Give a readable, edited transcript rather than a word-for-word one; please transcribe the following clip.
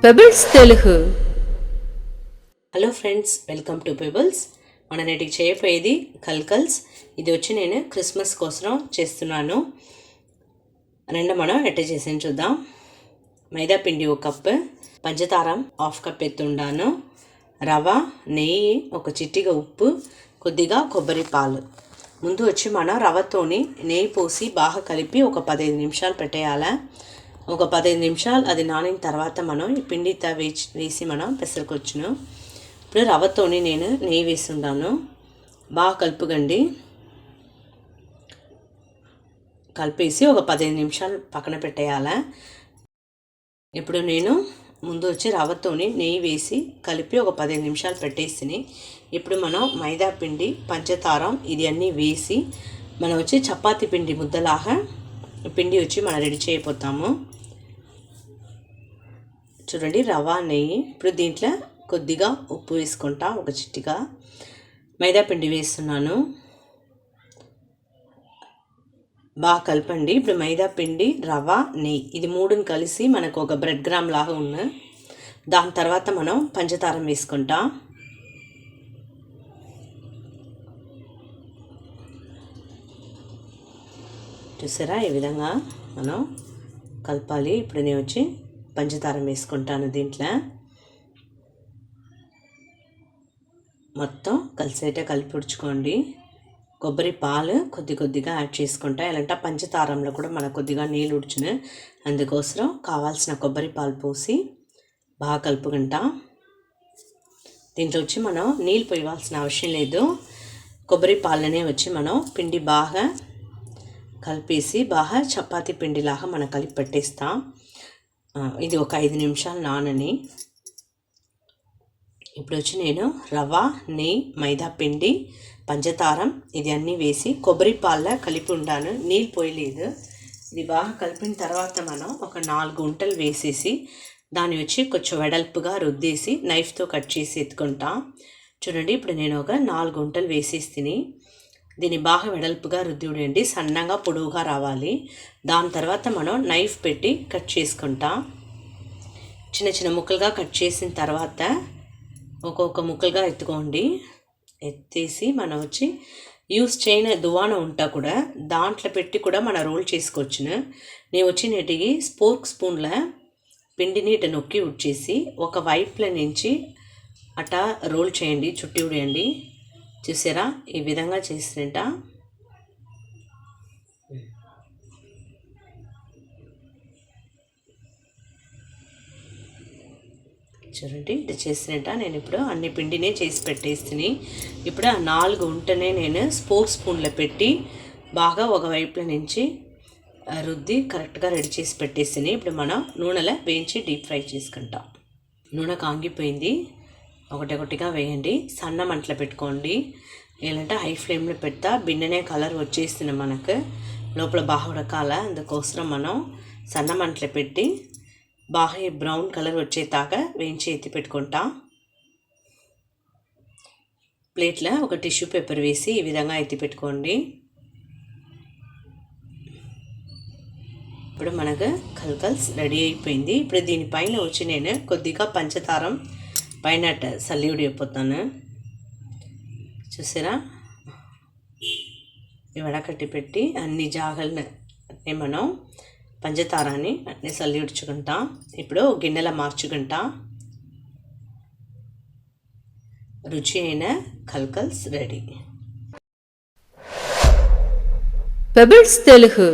Pebbles Telugu. Hello friends, welcome to pebbles. మన నేటికి చేయబోయేది కల్కల్స్. ఇది వచ్చి నేను క్రిస్మస్ కోసం చేస్తున్నాను. మనం ఎట్ట చేసాను చూద్దాం. మైదా పిండి 1 కప్పు, పంచదార 1/2 కప్ ఎత్తుండాను, రవ, నెయ్యి, ఒక చిటిక ఉప్పు, కొద్దిగా కొబ్బరి పాలు. ముందు వచ్చి మనం రవ్వతోని నెయ్యి పోసి బాగా కలిపి ఒక 15 నిమిషాలు పెట్టేయాలి. ఒక 15 నిమిషాలు అది నానిన తర్వాత మనం ఈ పిండితో వేసి మనం పెసరకొచ్చును. ఇప్పుడు రవ్వతోని నేను నెయ్యి వేసి ఉన్నాను. బాగా కలుపుకండి. కలిపేసి ఒక 15 నిమిషాలు పక్కన పెట్టేయాలి. ఇప్పుడు నేను ముందు వచ్చి రవ్వతోని నెయ్యి వేసి కలిపి ఒక 15 నిమిషాలు పెట్టేసి, ఇప్పుడు మనం మైదా పిండి, పంచదారం ఇది అన్నీ వేసి మనం వచ్చి చపాతీ పిండి ముద్దలాగా పిండి వచ్చి మనం రెడీ చేయబోతాము. చూడండి, రవ్వ, నెయ్యి. ఇప్పుడు దీంట్లో కొద్దిగా ఉప్పు వేసుకుంటా, ఒక చిటిక మైదా పిండి వేస్తున్నాను. బాగా కలపండి. ఇప్పుడు మైదా పిండి, రవ్వ, నెయ్యి ఇది మూడుని కలిసి మనకు ఒక బ్రెడ్ గ్రామ్ లాగా ఉన్న దాని తర్వాత మనం పంచదారం వేసుకుంటాం. చూసారా, ఈ విధంగా మనం కలపాలి. ఇప్పుడు నేను వచ్చి పంచదారం వేసుకుంటాను. దీంట్లో మొత్తం కలిసేట కలిపి కొబ్బరి పాలు కొద్దిగా యాడ్ చేసుకుంటా. ఎలాంటి పంచదారంలో కూడా మనకు కొద్దిగా నీళ్ళు ఉడుచును, అందుకోసం కావాల్సిన కొబ్బరి పాలు పోసి బాగా కలుపుకుంటా. దీంట్లో వచ్చి మనం నీళ్ళు పోయవలసిన అవసరం లేదు. కొబ్బరి పాలనే వచ్చి మనం పిండి బాగా కలిపేసి బాగా చపాతీ పిండిలాగా మనం కలిపి పెట్టేస్తాం. ఇది ఒక 5 నిమిషాలు నానని. ఇప్పుడు వచ్చి నేను రవ్వ, నెయ్యి, మైదా పిండి, పంచదారం ఇది అన్నీ వేసి కొబ్బరి పాల కలిపి ఉండాను, నీళ్ళు పోయలేదు. ఇది బాగా కలిపిన తర్వాత మనం ఒక 4 గుంటలు వేసేసి దాన్ని వచ్చి కొంచెం వెడల్పుగా రుద్దేసి నైఫ్తో కట్ చేసి ఎత్తుకుంటాం. చూడండి, ఇప్పుడు నేను ఒక 4 గుంటలు వేసేసి దీన్ని బాగా వెడల్పుగా రుద్దిండి, సన్నగా పొడవుగా రావాలి. దాని తర్వాత మనం నైఫ్ పెట్టి కట్ చేసుకుంటాం. చిన్న ముక్కలుగా కట్ చేసిన తర్వాత ఒక్కొక్క ముక్కలుగా ఎత్తుకోండి. ఎత్తేసి మనం వచ్చి యూస్ చేయని దువాన ఉంటా కూడా దాంట్లో పెట్టి కూడా మనం రోల్ చేసుకోవచ్చును. నేను వచ్చి నేటికి స్పోర్క్ స్పూన్ల పిండిని ఇట నొక్కి ఉడ్చేసి ఒక వైపుల నుంచి అట్టా రోల్ చేయండి, చుట్టి ఉడేయండి. చూసారా, ఈ విధంగా చేసినట్ట చూడండి. ఇట్లా చేసినట్ట నేను ఇప్పుడు అన్ని పిండినే చేసి పెట్టేసి ఇప్పుడు ఆ 4 ఉంటనే నేను స్పోర్క్ స్పూన్లో పెట్టి బాగా ఒక వైపుల నుంచి రుద్ది కరెక్ట్గా రెడీ చేసి పెట్టేసి ఇప్పుడు మనం నూనెలో వేయించి డీప్ ఫ్రై చేసుకుంటాం. నూనె కాగిపోయింది, ఒకటిగా వేయండి. సన్న మంటలో పెట్టుకోండి, ఏంటంటే హై ఫ్లేమ్లో పెడతా బిన్ననే కలర్ వచ్చేస్తుంది మనకు, లోపల బాగా ఉడకాల. అందుకోసం మనం సన్న మంటలో పెట్టి బాగా బ్రౌన్ కలర్ వచ్చేదాకా వేయించి ఎత్తి పెట్టుకుంటాం. ప్లేట్లో ఒక టిష్యూ పేపర్ వేసి ఈ విధంగా ఎత్తి పెట్టుకోండి. ఇప్పుడు మనకు కల్కల్స్ రెడీ అయిపోయింది. ఇప్పుడు దీనిపైన వచ్చి నేను కొద్దిగా పంచదారం పైన సల్లివుడి అయిపోతాను. చూసారా, వడకట్టి పెట్టి అన్ని జాగల్ని మనం పంచదారాన్ని అన్నీ సల్లి ఉడుచుకుంటాం. ఇప్పుడు గిన్నెల మార్చుకుంటా. రుచి అయిన కల్కల్స్ రెడీ. Pebbles Telugu.